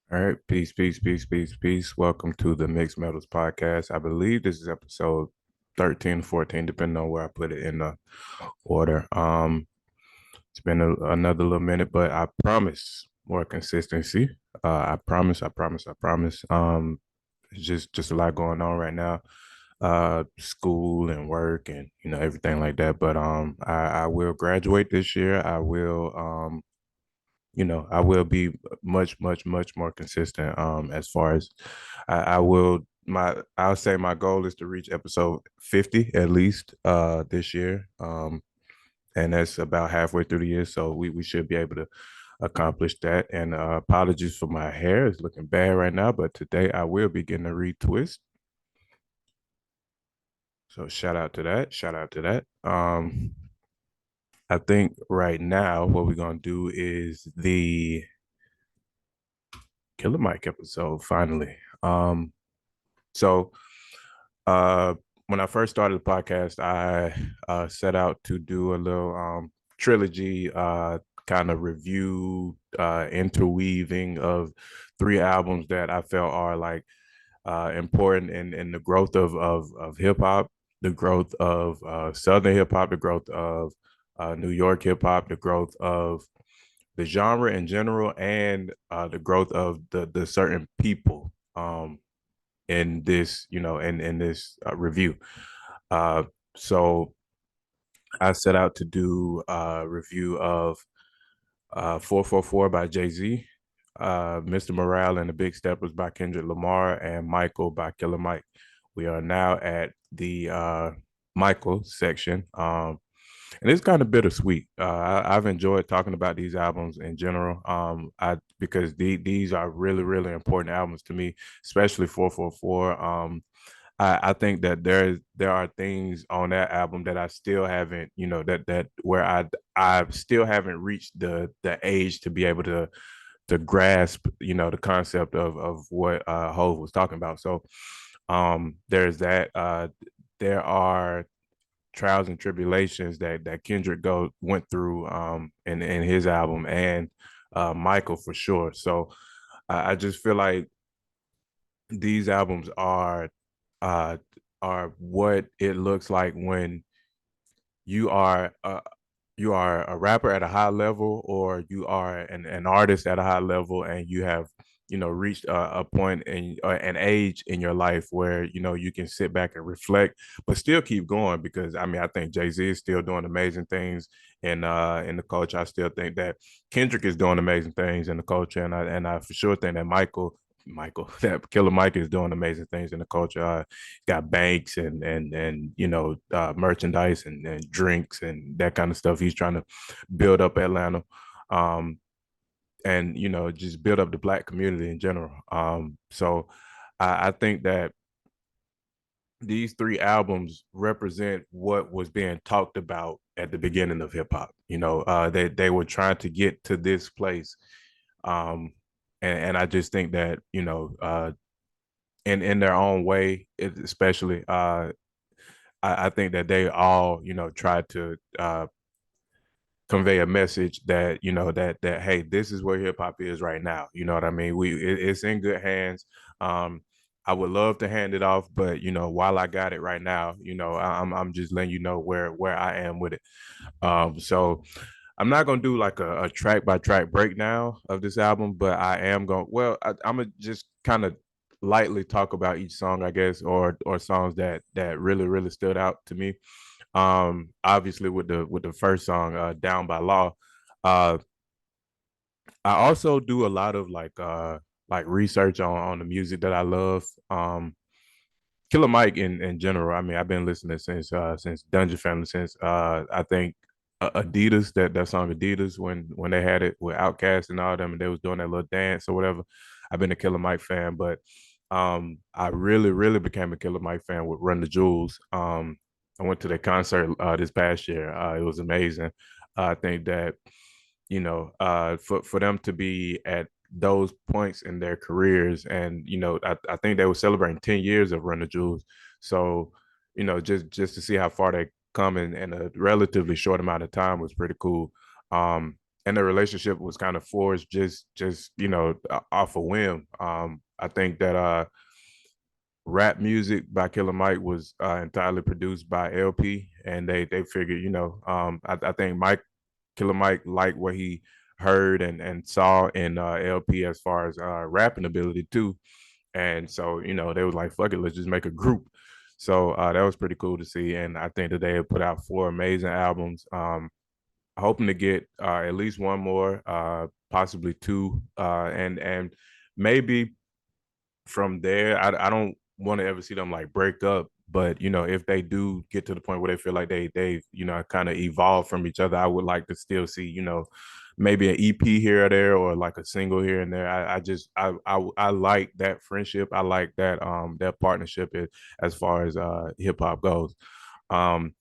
All right, peace, peace, peace, peace, peace. Welcome to the Mixed Metals Podcast. I believe this is episode 13, 14, depending on where I put it in the order. It's been another little minute, but I promise more consistency. I promise, I promise, I promise. It's just a lot going on right now. School and work and everything like that. But I will graduate this year. I will be much, much, much more consistent. As far as I'll say my goal is to reach episode 50 at least this year. And that's about halfway through the year. So we should be able to accomplish that. And apologies for my hair. It's looking bad right now, but today I will be getting a retwist. So shout out to that. Shout out to that. I think right now what we're gonna do is the Killer Mike episode finally. So uh when I first started the podcast, I set out to do a little trilogy kind of review interweaving of three albums that I felt are like important in the growth of hip hop, the growth of Southern hip hop, the growth of New York hip hop, the growth of the genre in general, and the growth of the certain people in this, in this review. Uh, so I set out to do a review of 444 by Jay-Z, Mr. Morale and the Big Steppers by Kendrick Lamar, and Michael by Killer Mike. We are now at the Michael section. And it's kind of bittersweet. I've enjoyed talking about these albums in general. Because these are really, really important albums to me, especially 444. I think that there are things on that album that I still haven't, that where I still haven't reached the age to be able to grasp, the concept of what Hove was talking about. So there's that. There are trials and tribulations that Kendrick went through in his album, and Michael for sure. So I just feel like these albums uh are what it looks like when you are you are a rapper at a high level, or you are an artist at a high level, and you have reached a point in an age in your life where you can sit back and reflect but still keep going. Because I mean, I think Jay-Z is still doing amazing things in the culture. I still think that Kendrick is doing amazing things in the culture, and I for sure think that Michael, that Killer Mike is doing amazing things in the culture. Got banks and merchandise and drinks and that kind of stuff. He's trying to build up Atlanta, um, and just build up the Black community in general. So I think that these three albums represent what was being talked about at the beginning of hip hop. They were trying to get to this place. Um, and I just think that in their own way, especially I think that they all tried to convey a message that that hey, this is where hip hop is right now. You know what I mean? It's in good hands. um I would love to hand it off, but while I got it right now, I'm just letting you know where I am with it. So I'm not gonna do like a track by track breakdown of this album, but I am going. Well, I'm gonna just kind of lightly talk about each song, I guess, or songs that really really stood out to me. Obviously with the first song, "Down by Law," uh, I also do a lot of like research on the music that I love. Killer Mike in general. I mean, I've been listening since Dungeon Family, since I think Adidas, that song Adidas, when they had it with Outkast and all them, and they was doing that little dance or whatever. I've been a Killer Mike fan, but I really really became a Killer Mike fan with Run the Jewels. I went to the concert this past year. It was amazing. I think that for them to be at those points in their careers, and I think they were celebrating 10 years of Run the Jewels. So just to see how far they come in a relatively short amount of time was pretty cool. and the relationship was kind of forged just off a whim. I think that rap music by Killer Mike was entirely produced by LP, and they figured, I think Killer Mike liked what he heard and saw in LP as far as rapping ability too, and so they was like, fuck it, let's just make a group. So that was pretty cool to see, and I think that they have put out 4 amazing albums. Hoping to get at least one more, possibly two, and maybe from there, I don't want to ever see them like break up. But if they do get to the point where they feel like they kind of evolve from each other, I would like to still see maybe an EP here or there, or like a single here and there. I just I like that friendship. I like that partnership as far as hip hop goes. Um,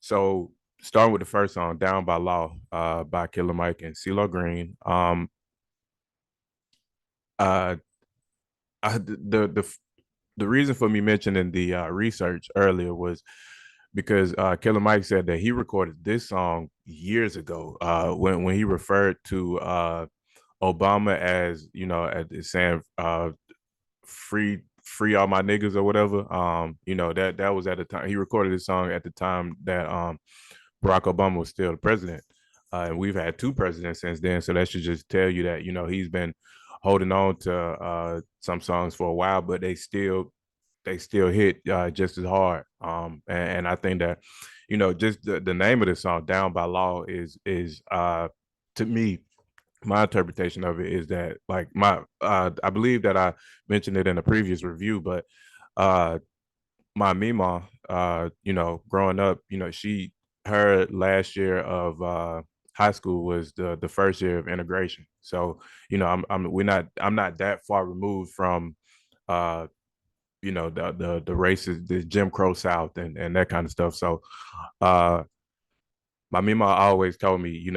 so starting with the first song, "Down by Law," by Killer Mike and CeeLo Green. Uh, the reason for me mentioning the research earlier was because Killer Mike said that he recorded this song years ago, when he referred to Obama as as saying free all my niggas or whatever. That was at the time he recorded this song at the time that Barack Obama was still the president. And we've had 2 presidents since then. So that should just tell you that, he's been holding on to some songs for a while, but they still hit just as hard. And I think that, just the name of the song, Down by Law, is to me, my interpretation of it is that, like, I believe that I mentioned it in a previous review, but uh my Mima, growing up, her last year of high school was the first year of integration. So, I'm not that far removed from uh the races, the Jim Crow South and that kind of stuff. So uh my Mima always told me,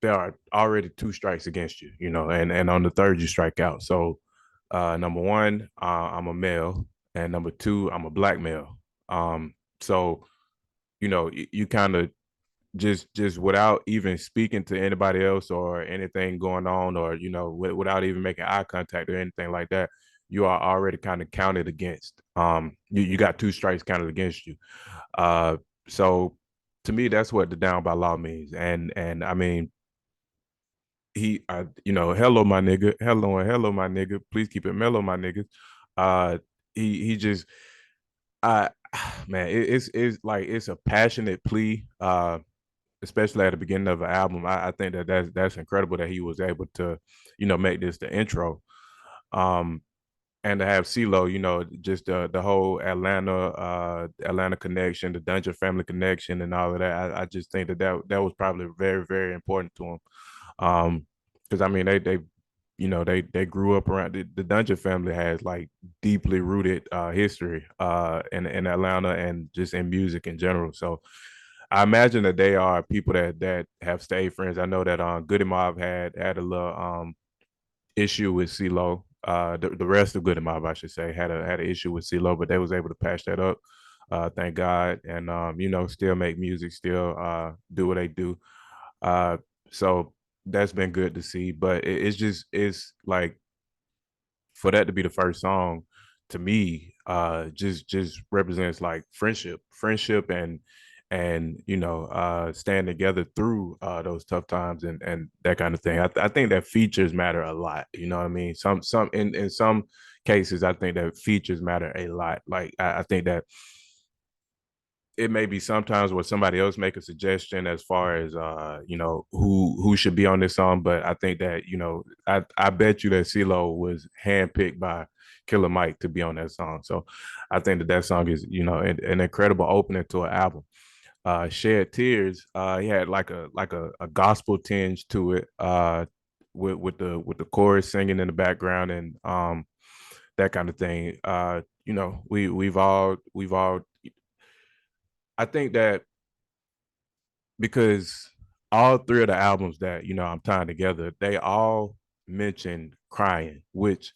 there are already 2 strikes against you, and on the third you strike out. So number one, I'm a male, and number two, I'm a black male. So you kind of just without even speaking to anybody else or anything going on, or without even making eye contact or anything like that, you are already kind of counted against. You got 2 strikes counted against you. So to me, that's what the down by law means, and I mean, hello my nigga, hello and hello my nigga, please keep it mellow my niggas. uh he just I man, it's like it's a passionate plea, especially at the beginning of an album. I think that's incredible that he was able to make this the intro, um and to have CeeLo, just the whole Atlanta connection, the Dungeon family connection, and all of that. I just think that was probably very, very important to him. Because I mean, they grew up around the Dungeon family has like deeply rooted history in Atlanta and just in music in general. So I imagine that they are people that have stayed friends. I know that Goody Mob had a little issue with CeeLo. The rest of Goody Mob, I should say, had an issue with CeeLo, but they was able to patch that up. Thank God, and still make music, still do what they do. Uh, so that's been good to see. But it's like, for that to be the first song, to me, just represents like friendship and stand together through those tough times and that kind of thing. I think that features matter a lot. You know what I mean? Some in some cases, I think that features matter a lot. Like I think that it may be sometimes where somebody else make a suggestion as far as who should be on this song, but I think that I bet you that CeeLo was handpicked by Killer Mike to be on that song. So I think that song is an incredible opening to an album. Shed Tears, he had like a gospel tinge to it, with the chorus singing in the background, and that kind of thing. We've all I think that because all 3 of the albums that I'm tying together, they all mention crying, which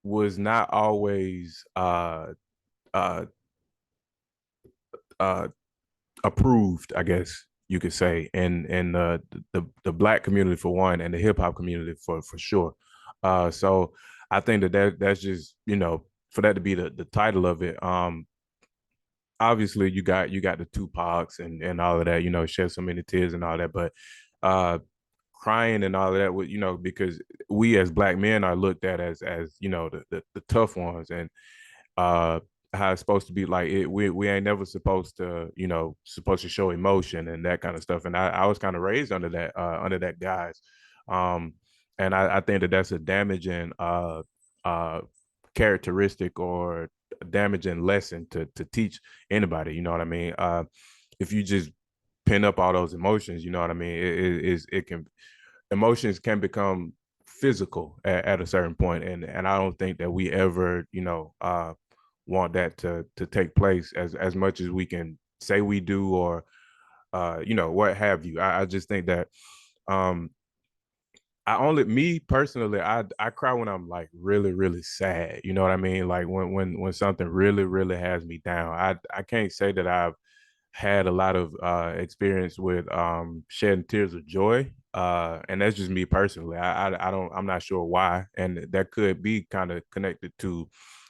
was not always uh approved, I guess. you could say, in the black community for one, and the hip hop community for sure. So I think that's just, for that to be the title of it. Obviously you got the Tupacs and all of that, shed so many tears and all that, but uh crying and all of that, because we as black men are looked at as the tough ones, and uh how it's supposed to be, like we ain't never supposed to show emotion and that kind of stuff. And I was kind of raised under that guise. um and I think that that's a damaging uh characteristic, or a damaging lesson to teach anybody, you know what I mean? If you just pin up all those emotions, you know what I mean, it can, emotions can become physical at a certain point, and I don't think that we ever, want that to take place, as much as we can say we do, or what have you. I just think that um me personally, I cry when I'm like really, really sad. You know what I mean? Like when something really, really has me down. I can't say that I've had a lot of experience with shedding tears of joy. And that's just me personally. I don't, I'm not sure why. And that could be kind of connected to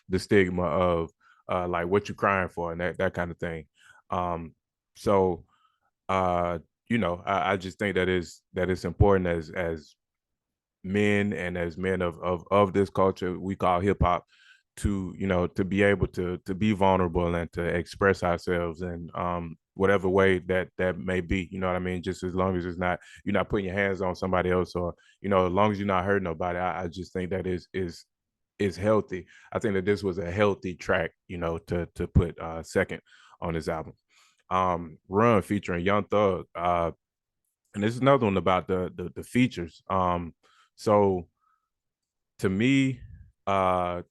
the stigma of like what you're crying for, and that kind of thing. So I just think that it's important, as men, and as men of this culture we call hip hop, to to be able to be vulnerable and to express ourselves in whatever way that may be, you know what I mean, just as long as it's not, you're not putting your hands on somebody else, or as long as you're not hurting nobody. I just think that is healthy. I think that this was a healthy track, to put second on this album. Run featuring Young Thug. And there's another one about the features. So to me, uh,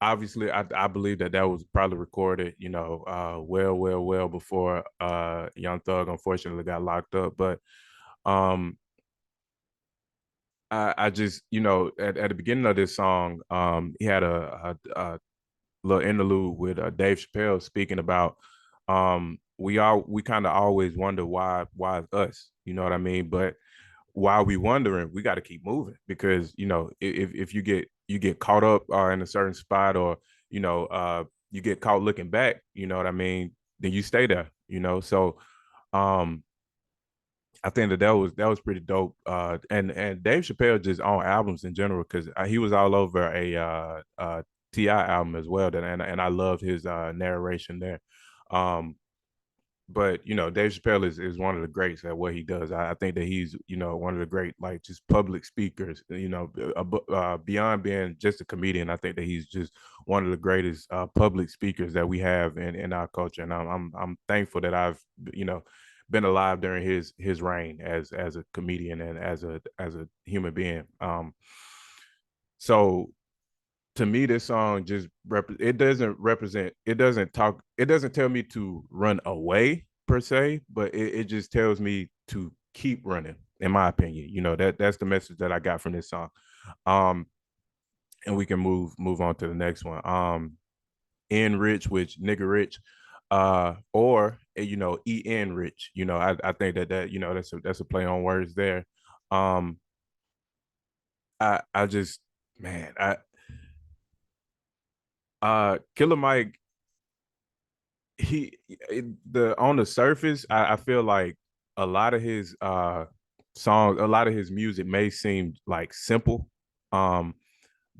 obviously, I believe that was probably recorded, well before Young Thug unfortunately got locked up. But um, I just, at the beginning of this song, he had a little interlude with Dave Chappelle speaking about we kind of always wonder why it's us, you know what I mean? But while we wondering, we got to keep moving, because if you get caught up in a certain spot, or you get caught looking back, you know what I mean, then you stay there, so um I think that was pretty dope. And Dave Chappelle just on albums in general, because he was all over a Ti album as well, and I loved his narration there. um but Dave Chappelle is one of the greats at what he does. I think that he's one of the great, like, just public speakers. Beyond being just a comedian, I think that he's just one of the greatest public speakers that we have in our culture. And I'm thankful that I've been alive during his reign as a comedian and as a human being. So to me, this song just it doesn't represent, it doesn't tell me to run away per se, but it just tells me to keep running, in my opinion. That's the message that I got from this song. um and we can move on to the next one. N Rich, which nigga rich, or En Rich. I think that that's a play on words there. um I just, man, I Killer Mike, he the on the surface, I feel like a lot of his songs, a lot of his music may seem like simple. um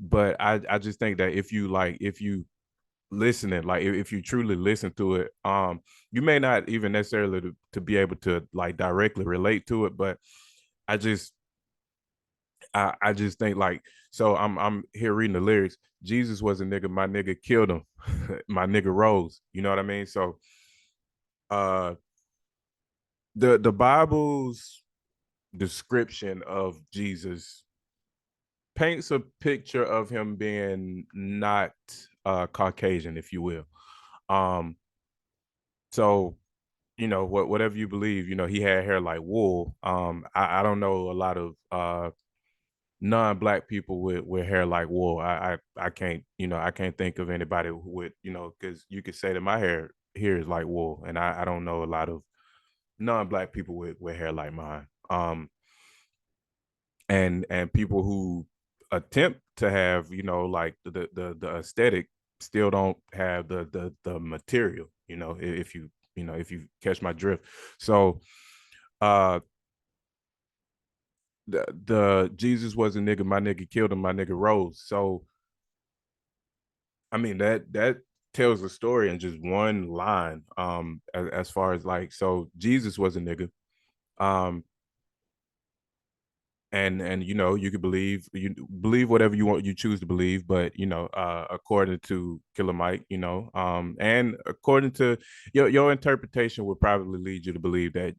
but I just think that if you listen it, like if you truly listen to it, you may not even necessarily to be able to like directly relate to it, but I just I just think, like, so I'm here reading the lyrics. Jesus was a nigga, my nigga killed him. My nigga rose, you know what I mean? So uh the Bible's description of Jesus paints a picture of him being not Caucasian, if you will. Um, so whatever you believe, he had hair like wool. I don't know a lot of non-black people with hair like wool. I can't, I can't think of anybody with, because you could say that my hair here is like wool, and I don't know a lot of non-black people with hair like mine. And people who attempt to have, like the aesthetic still don't have the material, if you catch my drift. So uh the Jesus was a nigga, my nigga killed him, my nigga rose. So I mean that tells a story in just one line. As far as like, so Jesus was a nigga. um and you could believe whatever you choose to believe, but according to Killer Mike, and according to your interpretation would probably lead you to believe that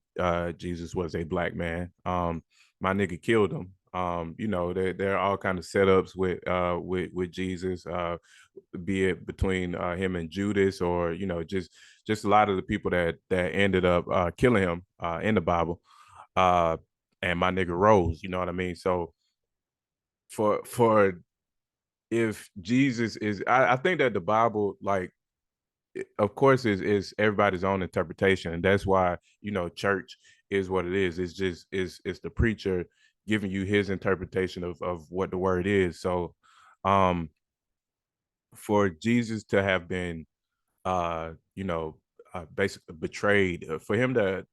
Jesus was a black man. My nigga killed him. There are all kind of setups with Jesus, be it between him and Judas, or just a lot of the people that ended up killing him in the Bible. uh and my nigga rose, you know what I mean? So for if Jesus is, I think that the Bible, like, of course, is everybody's own interpretation, and that's why church is what it is. It's just it's the preacher giving you his interpretation of what the word is. So um for Jesus to have been uh you know basically betrayed, for him to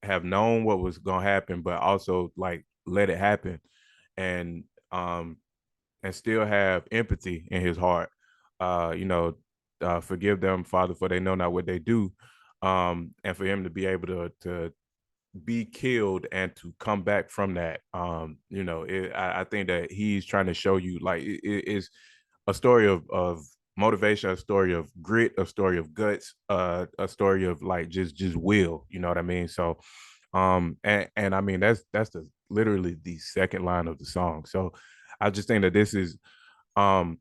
have known what was gonna happen, but also like let it happen, and um and still have empathy in his heart. Forgive them, Father, for they know not what they do. And for him to be able to be killed and to come back from that, I think that he's trying to show you, like, it is a story of motivation, a story of grit, a story of guts, a story of like just will, you know what I mean? So and I mean that's the literally the second line of the song. So I just think that this is um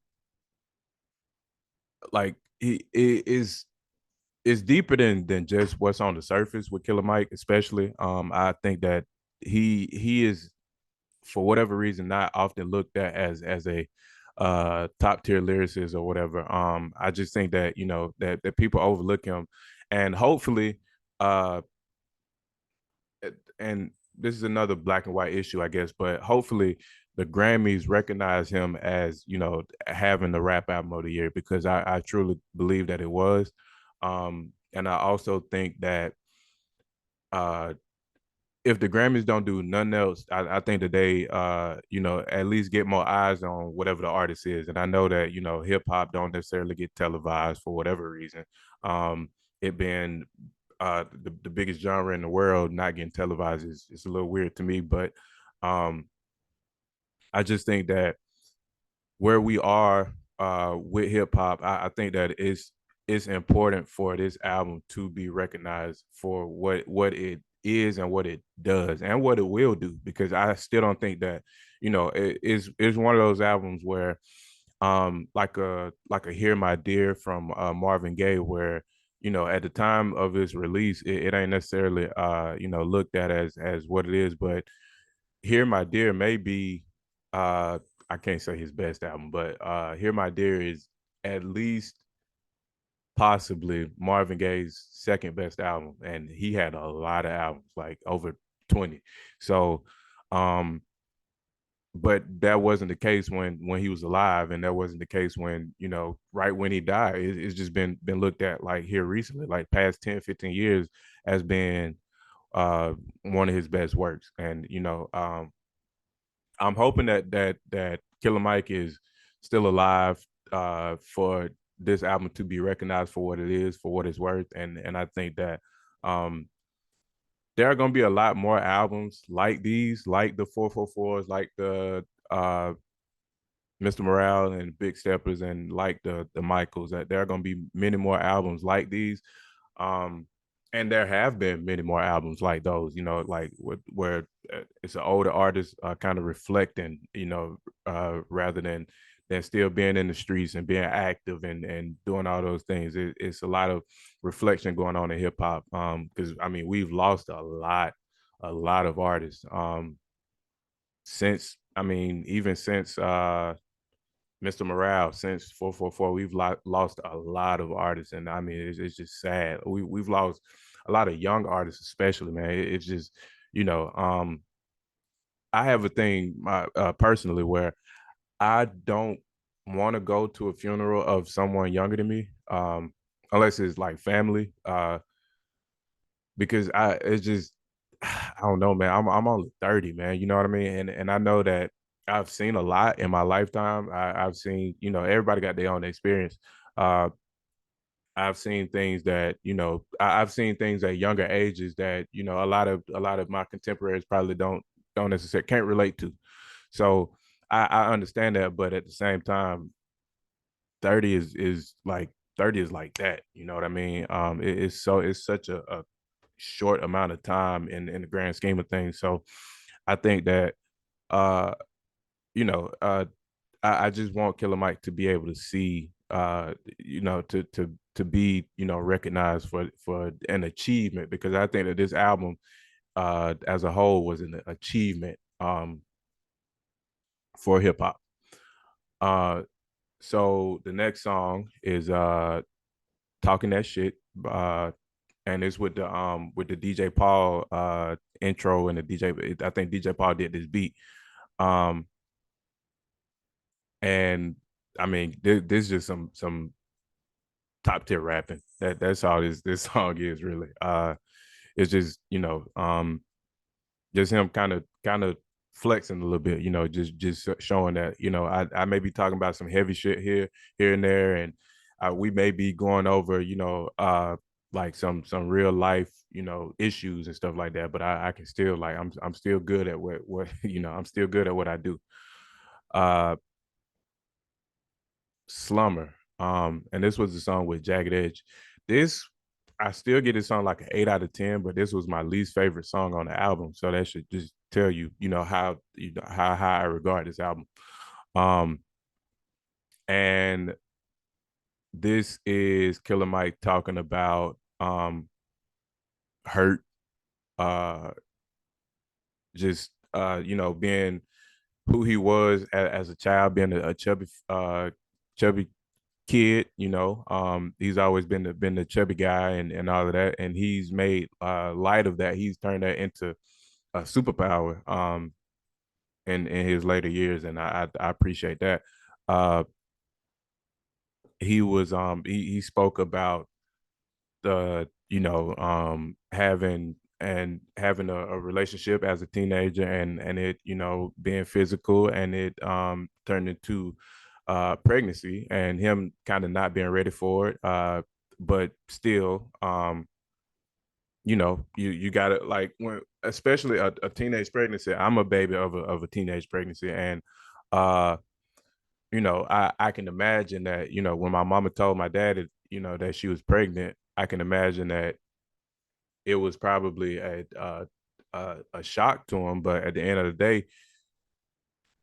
like it is deeper than just what's on the surface with Killer Mike, especially. I think that he is, for whatever reason, not often looked at as a top tier lyricist or whatever. I just think that that people overlook him, and hopefully uh and this is another black and white issue, I guess, but hopefully the Grammys recognize him as, having the rap album of the year, because I truly believe that it was. And I also think that uh, if the Grammys don't do nothing else, I think that they, at least get more eyes on whatever the artist is. And I know that, hip hop don't necessarily get televised for whatever reason. It being the biggest genre in the world, not getting televised is a little weird to me. But um, I just think that where we are with hip hop, I think that it's important for this album to be recognized for what it is and what it does and what it will do. Because I still don't think that it's one of those albums where like a Hear My Dear from Marvin Gaye, where at the time of its release it ain't necessarily looked at as what it is. But Hear My Dear may be, I can't say his best album, but Hear My Dear is at least possibly Marvin Gaye's second best album, and he had a lot of albums, like over 20. So um but that wasn't the case when he was alive, and that wasn't the case when right when he died. It's just been looked at, like, here recently, like past 10-15 years, as being one of his best works. And I'm hoping that Killer Mike is still alive for this album to be recognized for what it is, for what it's worth. And I think that um there are going to be a lot more albums like these, like the 444s, like the Mr. Morale and Big Steppers, and like the Michaels. That there are going to be many more albums like these. um and there have been many more albums like those, like where it's an older artist kind of reflecting, rather than still being in the streets and being active and doing all those things. It's a lot of reflection going on in hip hop, because I mean we've lost a lot of artists, since, I mean, even since Mr. Morale, since 444, we've lost a lot of artists, and I mean it's just sad. We've lost a lot of young artists, especially, man. It's just, you know, I have a thing personally where I don't want to go to a funeral of someone younger than me, unless it's like family, because it's just I don't know, man. I'm only 30, man. You know what I mean? And I know that I've seen a lot in my lifetime. I've seen, everybody got their own experience. Uh, I've seen things that, I've seen things at younger ages that, a lot of my contemporaries probably don't necessarily can't relate to. So I understand that, but at the same time, 30 is like 30 is like that. You know what I mean? It's such a short amount of time in the grand scheme of things. So I think that uh, you know, I just want Killer Mike to be able to see to be, recognized for an achievement, because I think that this album as a whole was an achievement for hip hop. Uh so the next song is Talking That Shit. And it's with the DJ Paul intro, and the DJ, I think DJ Paul did this beat. Um and I mean, this is just some top tier rapping. That's all this song is really. It's just, just him kind of flexing a little bit, just showing that, I may be talking about some heavy shit here and there, and we may be going over, like some real life, issues and stuff like that, but I can still, like, I'm still good at what I'm still good at what I do. Uh Slumber. And this was the song with Jagged Edge. This I still get this song like an 8 out of 10, but this was my least favorite song on the album. So that should just tell you, how how I regard this album. Um, and this is Killer Mike talking about hurt, uh, just being who he was as a child, being a chubby kid. He's always been the chubby guy, and all of that, and he's made light of that. He's turned that into a superpower in his later years, and I appreciate that. uh he spoke about the having a relationship as a teenager, and it, being physical, and it turned into pregnancy, and him kind of not being ready for it, but still, you gotta, like, when, especially a teenage pregnancy. I'm a baby of a teenage pregnancy, and uh I can imagine that, when my mama told my dad that, that she was pregnant, I can imagine that it was probably a shock to him. But at the end of the day,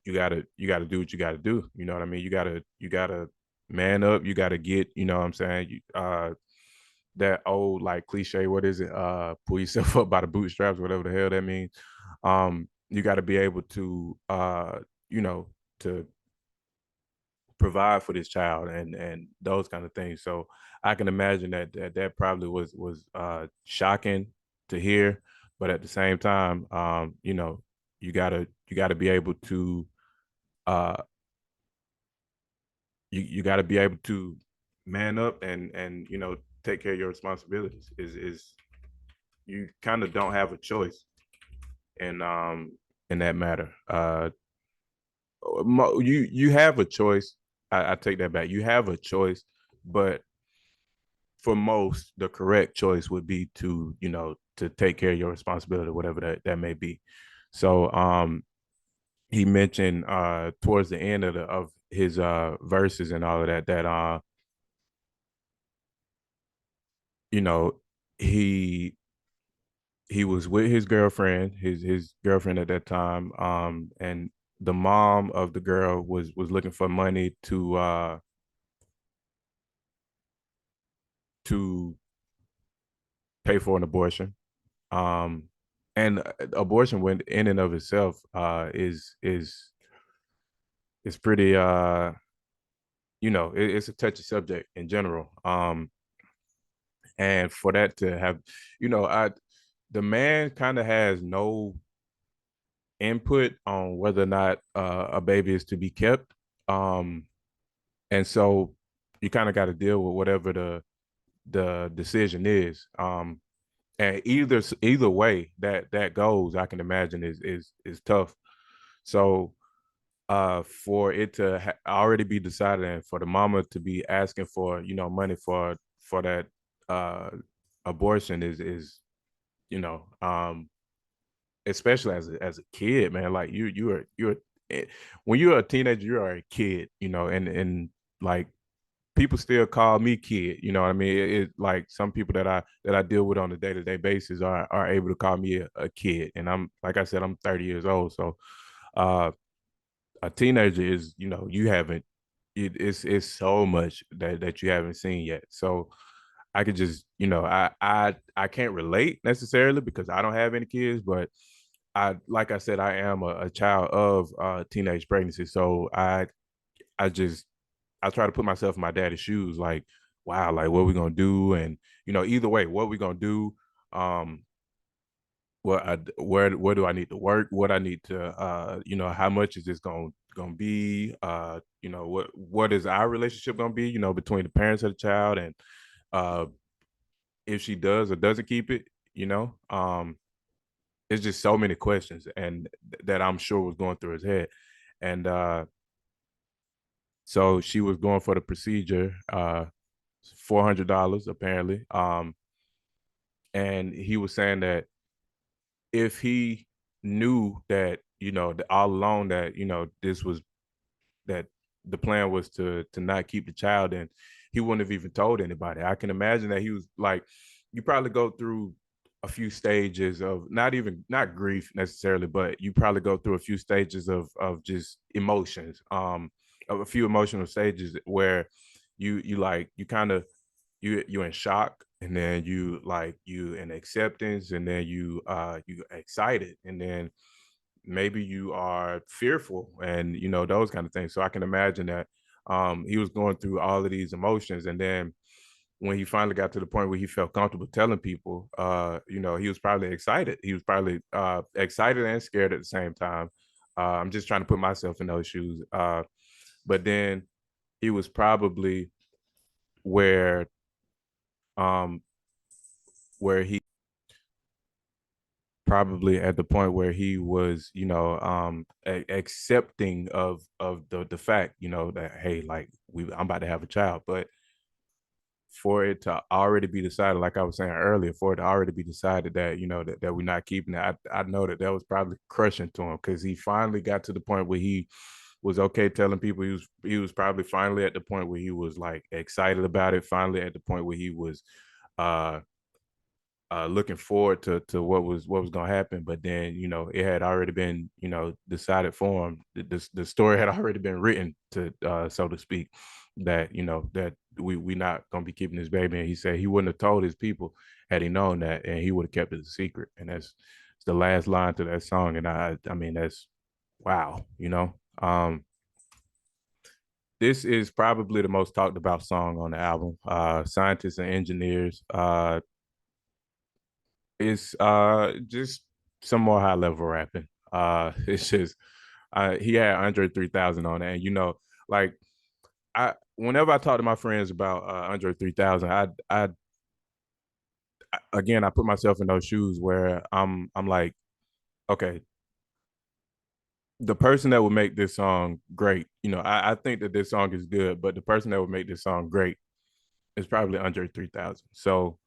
you gotta do what you gotta do. You know what I mean? You gotta man up. You gotta get, what I'm saying, that old, like, cliche, what is it? Pull yourself up by the bootstraps, whatever the hell that means. You gotta be able to you know to provide for this child, and those kind of things. So I can imagine that probably was shocking to hear, but at the same time, you gotta be able to uh you gotta be able to man up, and take care of your responsibilities. Is You kind of don't have a choice in that matter. You have a choice. I take that back. You have a choice, but for most, the correct choice would be to take care of your responsibility, whatever that may be. So he mentioned towards the end of his verses and all of that you know he he was with his girlfriend, his girlfriend at that time, and the mom of the girl was looking for money to pay for an abortion. um and abortion, when in and of itself, is pretty, it's a touchy subject in general. And for that to have, I the man kind of has no input on whether or not a baby is to be kept. Um, and so you kind of got to deal with whatever the decision is. And either way that goes, I can imagine is tough. So for it to already be decided and for the mama to be asking for money for that uh abortion is you know um especially as a kid, man. Like you're when you're a teenager, you are a kid, and like people still call me kid. You know what I mean? Like some people that I deal with on a day-to-day basis are able to call me a kid. And I'm, like I said, I'm 30 years old. So uh a teenager is, you haven't it's so much that you haven't seen yet. So I could just, I can't relate necessarily because I don't have any kids, but like I said, I am a child of teenage pregnancy. So I just I try to put myself in my daddy's shoes, like, wow, like what we gonna do? And either way, what we gonna do? Um, where do I need to work? What I need to how much is this gonna be? What is our relationship gonna be? Between the parents of the child, and uh if she does or doesn't keep it, it's just so many questions, and that I'm sure was going through his head. And so she was going for the procedure, $400 apparently. And he was saying that if he knew that, all along that, this was that the plan was to not keep the child, and he wouldn't have even told anybody. I can imagine that he was like, you probably go through a few stages of not grief necessarily, but you probably go through a few stages of just emotions, of a few emotional stages where you like you kind of you're in shock, and then you in acceptance, and then you excited, and then maybe you are fearful, and those kind of things. So I can imagine that he was going through all of these emotions, and then when he finally got to the point where he felt comfortable telling people, he was probably excited. He was probably excited and scared at the same time. I'm just trying to put myself in those shoes. But then he was probably where um where he probably at the point where he was, accepting of the fact, that, hey, like I'm about to have a child. But for it to already be decided, like I was saying earlier, for it to already be decided that, that we're not keeping it, I know that was probably crushing to him, because he finally got to the point where he was okay telling people. He was probably finally at the point where he was like excited about it, finally at the point where he was uh looking forward to what was going to happen. But then, it had already been, decided for him. The story had already been written, to so to speak, that that we not going to be keeping this baby. And he said he wouldn't have told his people had he known that, and he would have kept it a secret. And that's the last line to that song. And I mean, that's wow. This is probably the most talked about song on the album. Scientists and engineers. It's just some more high level rapping. It's just he had Andre 3000 on it, and like I whenever I talk to my friends about Andre 3000, again, I put myself in those shoes where I'm like, okay, the person that would make this song great, I think that this song is good, but the person that would make this song great is probably Andre 3000. So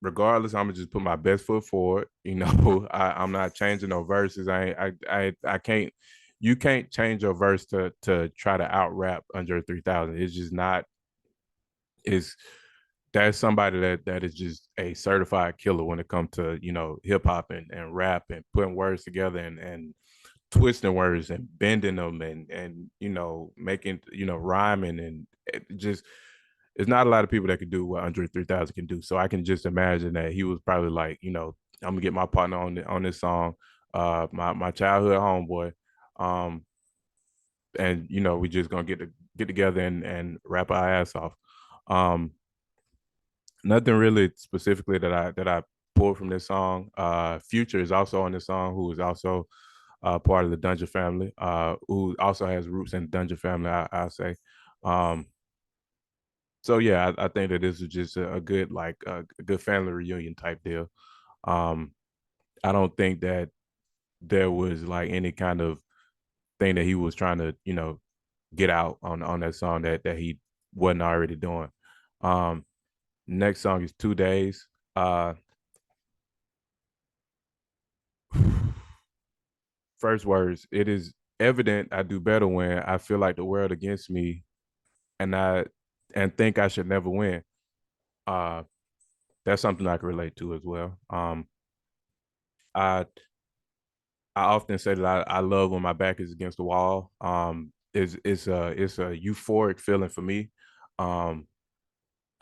regardless, I'm gonna just put my best foot forward. I'm not changing no verses. I can't. You can't change your verse to try to out rap Under 3000. It's just not. Is That's somebody that is just a certified killer when it comes to hip hop and rap and putting words together and twisting words and bending them and making rhyming, and it just it's not a lot of people that can do what Andre 3000 can do. So I can just imagine that he was probably like, I'm gonna get my partner on this song, my childhood homeboy, um, and we just gonna get together and rap our ass off. Um, Nothing really specifically that I pulled from this song. Future is also on this song, who is also part of the Dungeon family, who also has roots in the Dungeon family. I'll say. Um, so yeah, I think that this is just a good like a good family reunion type deal. Um, I don't think that there was like any kind of thing that he was trying to get out on that song that he wasn't already doing. Um, Next song is 2 Days. Uh, First words, it is evident I do better when I feel like the world against me and I and think I should never win. Uh, that's something I can relate to as well. I I often say that I love when my back is against the wall. It's a euphoric feeling for me. Um,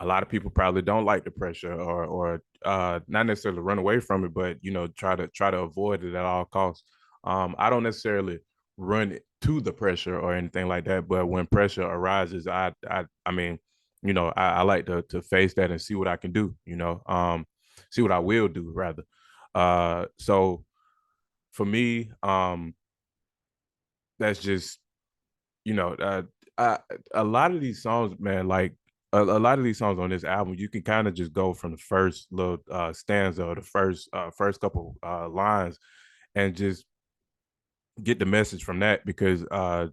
a lot of people probably don't like the pressure or not necessarily run away from it, but try to avoid it at all costs. I don't necessarily run to the pressure or anything like that, but when pressure arises, I mean, I like to face that and see what I can do, see what I will do rather. So for me, that's just you know, I, a lot of these songs, man, like a lot of these songs on this album, you can kind of just go from the first little stanza or the first couple lines and just get the message from that because I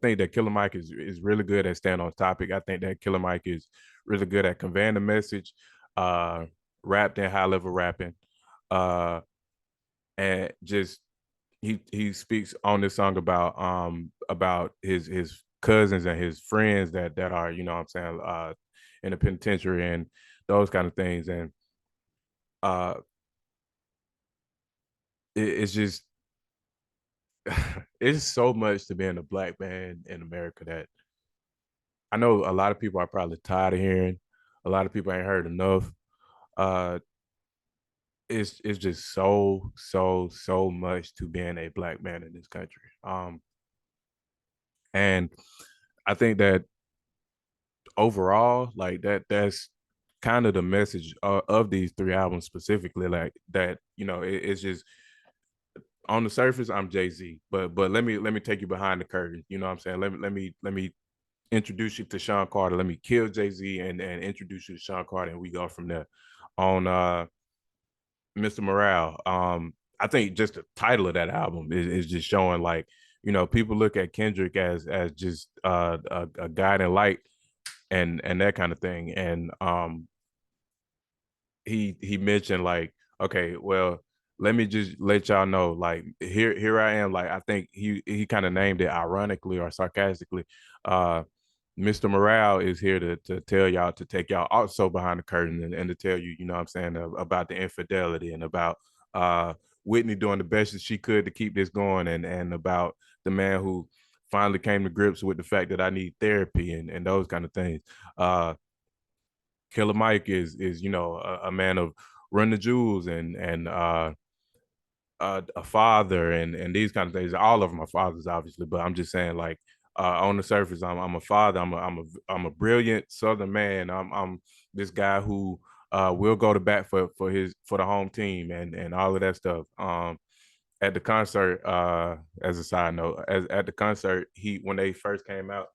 think that Killer Mike is really good at staying on topic. I think that Killer Mike is really good at conveying the message, uh, rapped and high level rapping, uh, and just he speaks on this song about his cousins and his friends that are what I'm saying in the penitentiary and those kind of things and uh it's just it's so much to being a black man in America that I know a lot of people are probably tired of hearing. A lot of people ain't heard enough. Uh it's just so much to being a black man in this country. And I think that overall, like that's kind of the message of these three albums specifically. Like that, it's just on the surface, I'm Jay-Z, but let me take you behind the curtain. You know what I'm saying? Let me introduce you to Sean Carter. Let me kill Jay-Z and introduce you to Sean Carter, and we go from there. On Mr. Morale, I think just the title of that album is just showing like, people look at Kendrick as just a guiding light and that kind of thing. And he mentioned like, okay, well, let me just let y'all know, like here I am. Like I think he kind of named it ironically or sarcastically. Uh Mr. Morale is here to tell y'all to take y'all also behind the curtain and to tell you, what I'm saying, about the infidelity and about Whitney doing the best that she could to keep this going and about the man who finally came to grips with the fact that I need therapy and those kind of things. Killer Mike is a man of Run the Jewels and a father and these kind of things. All of them are fathers, obviously, but I'm just saying like on the surface, I'm a father. I'm a brilliant Southern man. I'm this guy who will go to bat for the home team and all of that stuff. At the concert, as a side note, as at the concert, he when they first came out,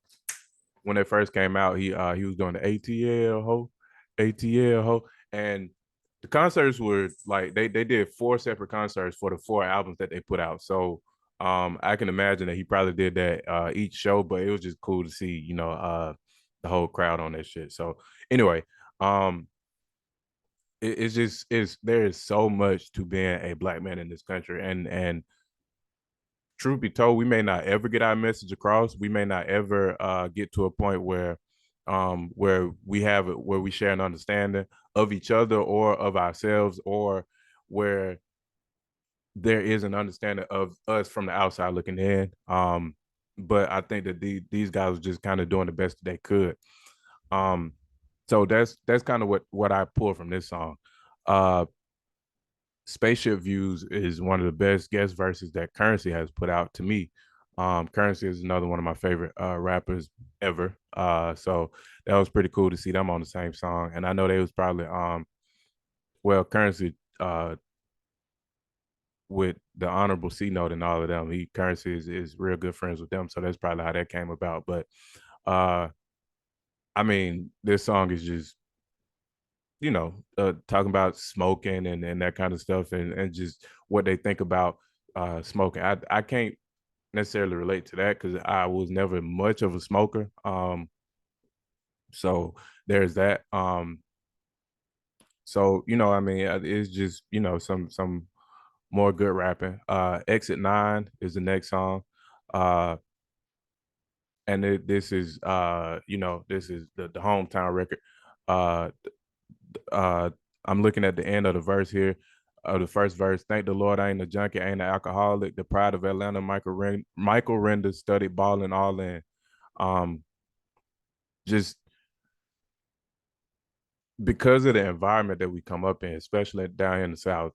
he was doing the ATL ho, and the concerts were like they did 4 separate concerts for the 4 albums that they put out. So I can imagine that he probably did that each show, but it was just cool to see the whole crowd on that shit. So anyway, um, it's just it's there is so much to being a black man in this country, and truth be told, we may not ever get our message across. We may not ever get to a point where we share an understanding of each other or of ourselves, or where there is an understanding of us from the outside looking in. But I think that these guys were just kind of doing the best that they could. Um, so that's kind of what I pulled from this song. Uh, Spaceship Views is one of the best guest verses that Currency has put out to me. Currency is another one of my favorite rappers ever. So that was pretty cool to see them on the same song. And I know they was probably well, Currency with the honorable C note and all of them. He Currency is real good friends with them. So that's probably how that came about. But uh I mean, this song is just, talking about smoking and that kind of stuff and just what they think about smoking. I can't necessarily relate to that because I was never much of a smoker. So there's that. So I mean, it's just some more good rapping. XIII is the next song. Uh, and this is this is the hometown record. Uh, uh, I'm looking at the end of the verse here, of the first verse. Thank the Lord I ain't a junkie, I ain't an alcoholic. The pride of Atlanta, Michael Render studied balling all in. Um, just because of the environment that we come up in, especially down here in the South,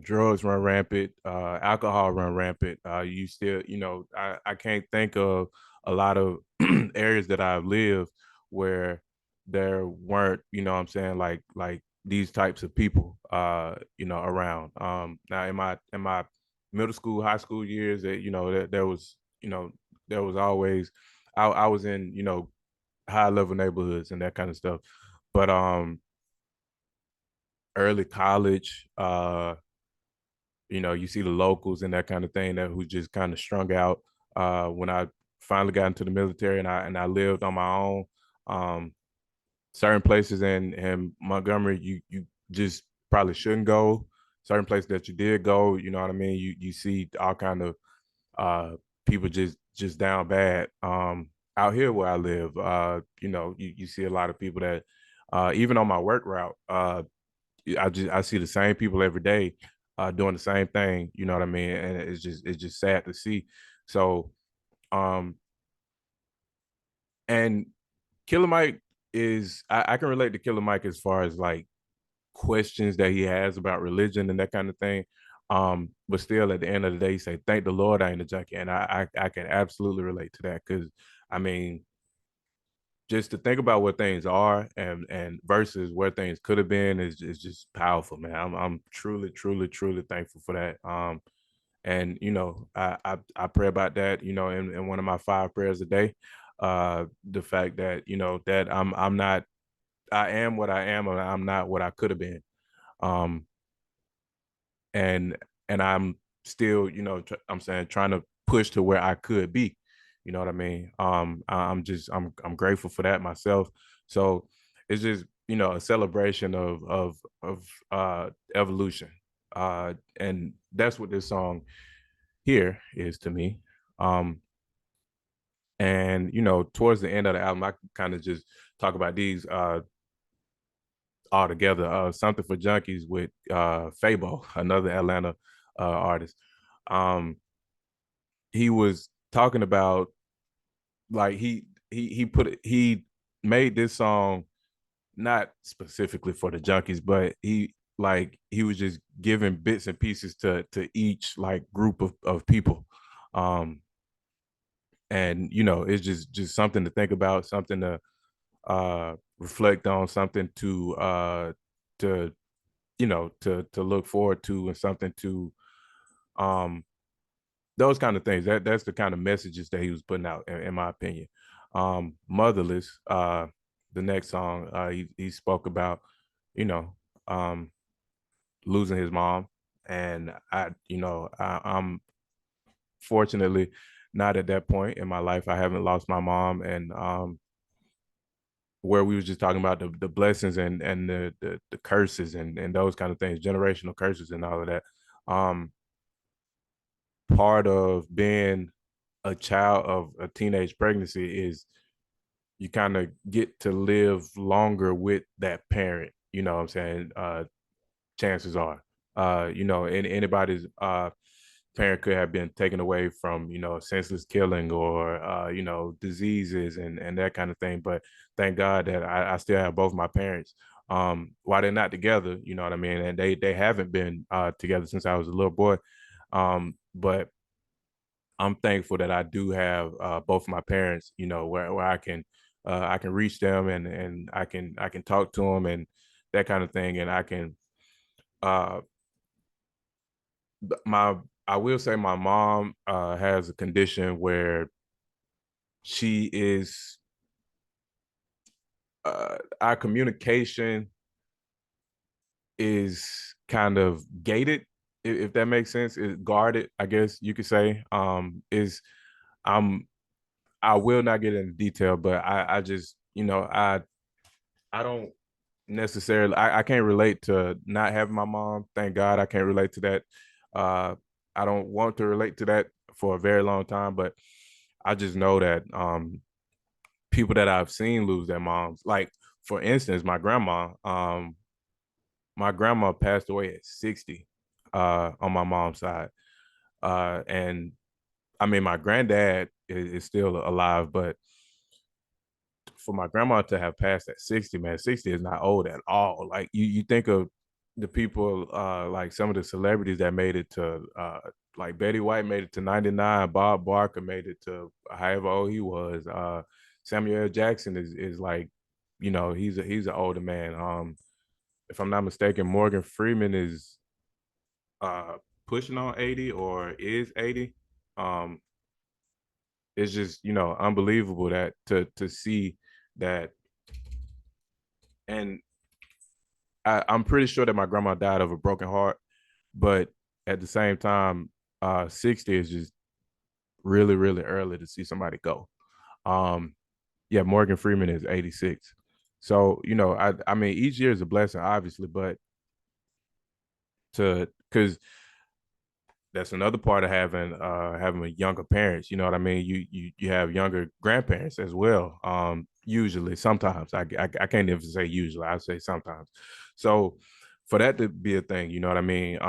drugs run rampant, alcohol run rampant. You still, I can't think of a lot of areas that I've lived where there weren't, what I'm saying, like these types of people, around. Now in my middle school, high school years, that there was, there was always, I was in, high level neighborhoods and that kind of stuff. But early college, you see the locals and that kind of thing that who just kind of strung out. When I finally got into the military and I lived on my own, um, certain places in Montgomery you just probably shouldn't go. Certain places that you did go, you know what I mean. You see all kind of uh people just down bad. Out here where I live, you see a lot of people that even on my work route, I see the same people every day doing the same thing, you know what I mean? And it's just sad to see. So um and Killer Mike is I can relate to Killer Mike as far as like questions that he has about religion and that kind of thing. But still, at the end of the day, he say, "Thank the Lord, I ain't a junkie," and I can absolutely relate to that because I mean, just to think about what things are and versus where things could have been is just powerful, man. I'm truly, truly, truly thankful for that. And I pray about that, in one of my 5 prayers a day. The fact that that I'm not I am what I am, and I'm not what I could have been. Um, and I'm still, I'm saying trying to push to where I could be. You know what I mean? I'm grateful for that myself. So it's just a celebration of evolution, and that's what this song here is to me. And towards the end of the album, I kind of just talk about these all together. Something for Junkies with Fabo, another Atlanta artist. Um, he was talking about like he made this song not specifically for the junkies, but he was just giving bits and pieces to each like group of people. Um, and it's just something to think about, something to reflect on, something to to look forward to, and something to um those kind of things. That's the kind of messages that he was putting out, in my opinion. Motherless, the next song, he spoke about, you know, um, losing his mom, and I'm fortunately not at that point in my life. I haven't lost my mom, and where we was just talking about the blessings and the curses and those kind of things, generational curses and all of that. Um, Part of being a child of a teenage pregnancy is you kind of get to live longer with that parent. You know what I'm saying? Chances are, anybody's parent could have been taken away from, senseless killing or, diseases and that kind of thing. But thank God that I still have both my parents. While they're not together, you know what I mean? And they haven't been together since I was a little boy. But I'm thankful that I do have both of my parents, where I can reach them, and I can talk to them and that kind of thing, and I can uh my I will say my mom has a condition where she is our communication is kind of gated, if that makes sense. Is guarded, I guess you could say. Is I'm I will not get into detail, but I just, I don't necessarily, I can't relate to not having my mom. Thank God I can't relate to that. Uh, I don't want to relate to that for a very long time, but I just know that people that I've seen lose their moms, like for instance, my grandma passed away at 60 on my mom's side. And I mean, my granddad is still alive, but for my grandma to have passed at 60, man, 60 is not old at all. Like you think of the people, like some of the celebrities that made it to, like Betty White made it to 99, Bob Barker made it to however old he was. Samuel L. Jackson is like, he's an older man. If I'm not mistaken, Morgan Freeman is uh pushing on 80 or is 80. Um, it's just, unbelievable that to see that. And I'm pretty sure that my grandma died of a broken heart, but at the same time, 60 is just really, really early to see somebody go. Um, yeah, Morgan Freeman is 86. So, I mean, each year is a blessing, obviously, but because that's another part of having younger parents. You know what I mean? You have younger grandparents as well. Usually, sometimes I can't even say usually. I say sometimes. So for that to be a thing, you know what I mean?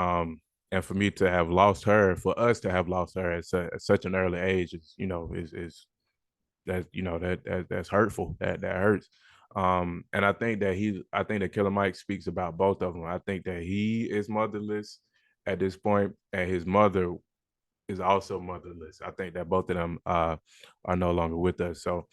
And for me to have lost her, for us to have lost her at such an early age, is that, that's hurtful. That hurts. And I think that Killer Mike speaks about both of them. I think that he is motherless at this point, and his mother is also motherless. I think that both of them are no longer with us. So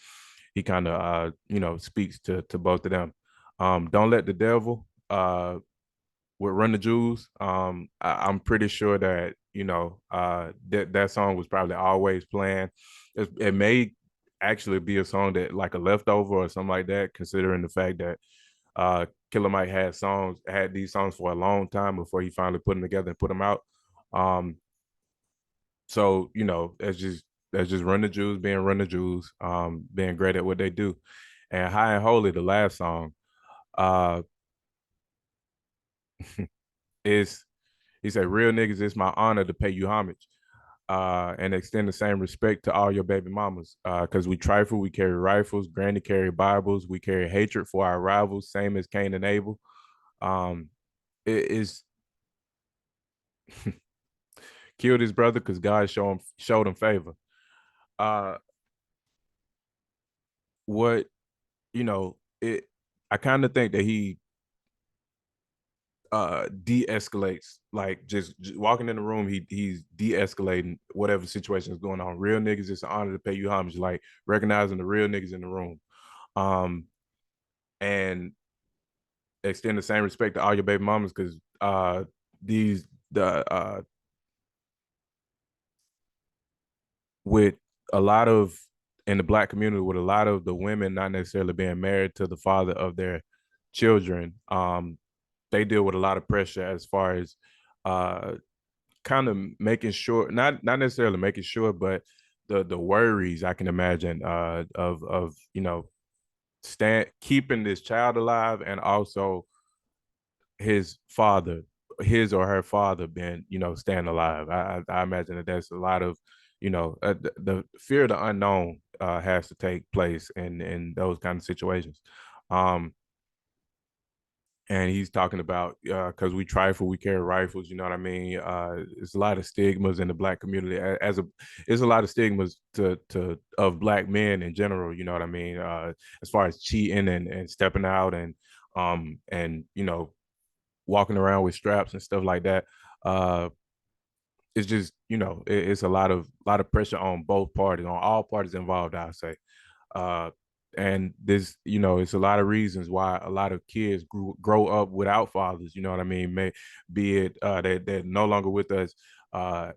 he kind of speaks to both of them. Don't let the devil with Run the Jewels. I'm pretty sure that that song was probably always playing. It may actually be a song that like a leftover or something like that, considering the fact that Killer Mike had these songs for a long time before he finally put them together and put them out. Um, so that's just Run the Jewels being Run the Jewels, being great at what they do. And High and Holy, the last song, uh, is he said, "Real niggas, it's my honor to pay you homage." And extend the same respect to all your baby mamas. Because we trifle, we carry rifles, granny carry Bibles, we carry hatred for our rivals, same as Cain and Abel. Um, it is killed his brother because God showed him favor. Uh, what it I kind of think that he de-escalates, like just walking in the room, he's de-escalating whatever situation is going on. Real niggas, it's an honor to pay you homage, like recognizing the real niggas in the room. Um and extend the same respect to all your baby mamas, because these the with a lot of in the black community, with a lot of the women not necessarily being married to the father of their children, they deal with a lot of pressure as far as uh kind of making sure, not necessarily making sure, but the worries I can imagine of stand keeping this child alive, and also his father, his or her father being, staying alive. I imagine that there's a lot of, the fear of the unknown has to take place in those kind of situations. Um, and he's talking about because we trifle, we carry rifles. You know what I mean? There's a lot of stigmas in the black community. There's a lot of stigmas to of black men in general. You know what I mean? As far as cheating and stepping out and walking around with straps and stuff like that. Uh, it's just, it's a lot of pressure on both parties, on all parties involved, I'll say. Uh, and this, it's a lot of reasons why a lot of kids grow up without fathers. You know what I mean? May be it they're no longer with us uh,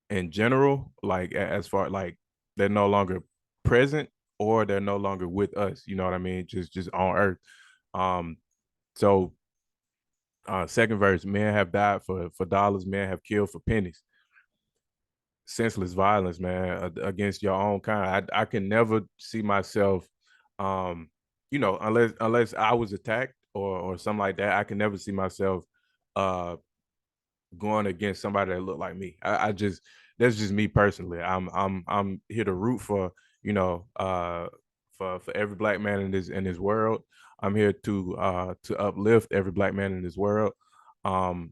in general, like as far like they're no longer present or they're no longer with us. You know what I mean? Just on Earth. Um, so second verse, men have died for dollars, men have killed for pennies. Senseless violence, man, against your own kind. I can never see myself, um, unless I was attacked or something like that. I can never see myself uh going against somebody that looked like me. I just that's just me personally. I'm here to root for you know for every black man in this world. I'm here to uplift every black man in this world. Um,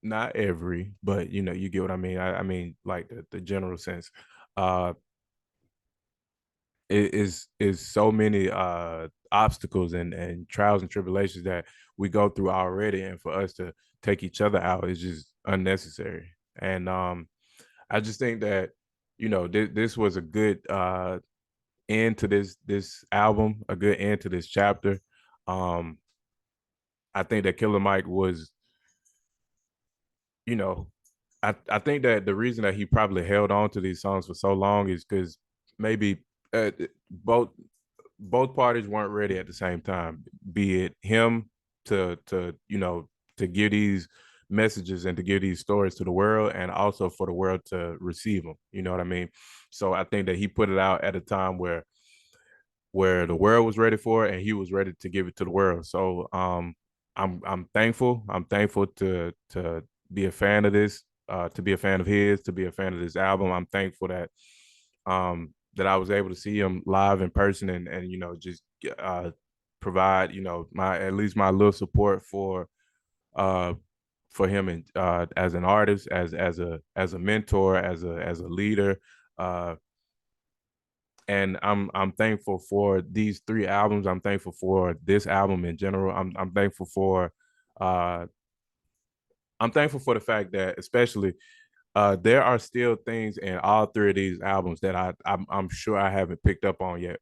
not every, but you get what I mean. I mean like the general sense. Uh, it is so many obstacles and trials and tribulations that we go through already, and for us to take each other out is just unnecessary. And I just think that this was a good end to this album, a good end to this chapter. Um, I think that Killer Mike was, you know, I think that the reason that he probably held on to these songs for so long is because maybe both both parties weren't ready at the same time. Be it him to give these messages and to give these stories to the world, and also for the world to receive them. You know what I mean? So I think that he put it out at a time where the world was ready for it and he was ready to give it to the world. So I'm thankful. I'm thankful to be a fan of this, to be a fan of his, to be a fan of this album. I'm thankful that I was able to see him live in person and just provide my at least my little support uh for him and as an artist, as a mentor, as a leader. Uh and I'm thankful for these three albums. I'm thankful for this album in general. I'm thankful for uh I'm thankful for the fact that especially there are still things in all three of these albums that I'm sure I haven't picked up on yet.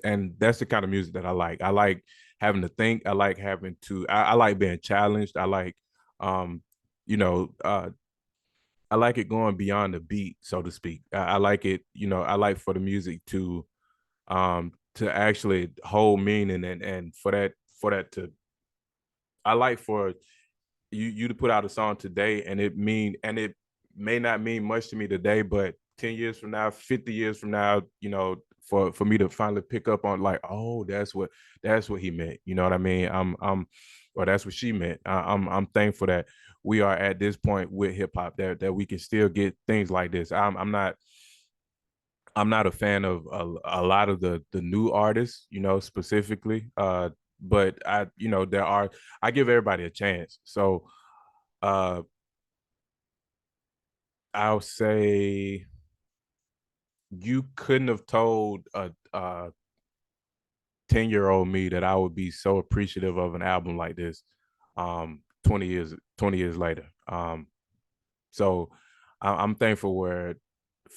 And that's the kind of music that I like. I like having to think. I like having to. I like being challenged. I like, um, you know, I like it going beyond the beat, so to speak. I like it. I like for the music to actually hold meaning and for that to. I like for you to put out a song today and it may not mean much to me today, but 10 years from now, 50 years from now, for me to finally pick up on like, oh, that's what he meant. You know what I mean? Or that's what she meant. I'm thankful that we are at this point with hip hop that we can still get things like this. I'm not a fan of a lot of the new artists, specifically. But I give everybody a chance. So uh I'll say you couldn't have told a 10-year-old me that I would be so appreciative of an album like this 20 years later. So I'm thankful where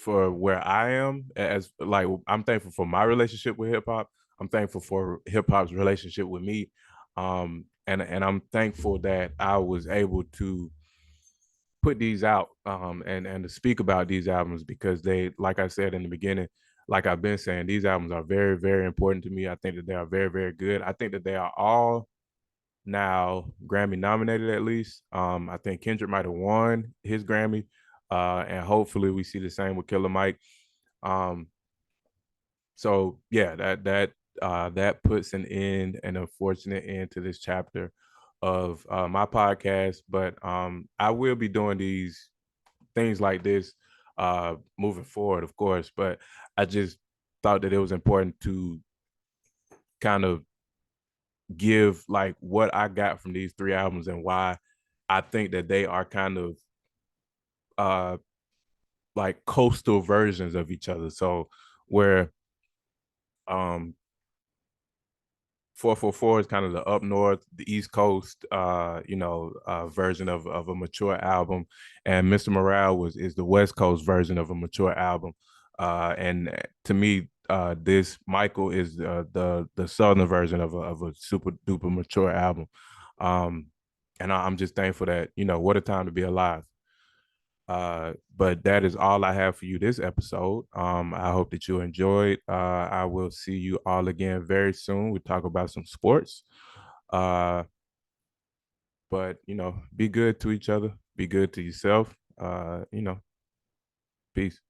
I am, as like I'm thankful for my relationship with hip hop. I'm thankful for hip hop's relationship with me. And I'm thankful that I was able to put these out and to speak about these albums because they, like I said in the beginning, like I've been saying, these albums are very, very important to me. I think that they are very, very good. I think that they are all now Grammy nominated at least. I think Kendrick might have won his Grammy. And hopefully we see the same with Killer Mike. Um, so yeah, that puts an unfortunate end to this chapter of my podcast. But I will be doing these things like this moving forward, of course. But I just thought that it was important to kind of give like what I got from these three albums and why I think that they are kind of uh like coastal versions of each other. So where um 444 is kind of the up north, the East Coast, version of a mature album, and Mr. Morale is the West Coast version of a mature album. And to me, this Michael is the southern version of a super duper mature album. Um, and I'm just thankful that, what a time to be alive. But that is all I have for you this episode. I hope that you enjoyed. I will see you all again very soon. We'll talk about some sports. Uh, but be good to each other, be good to yourself. Peace.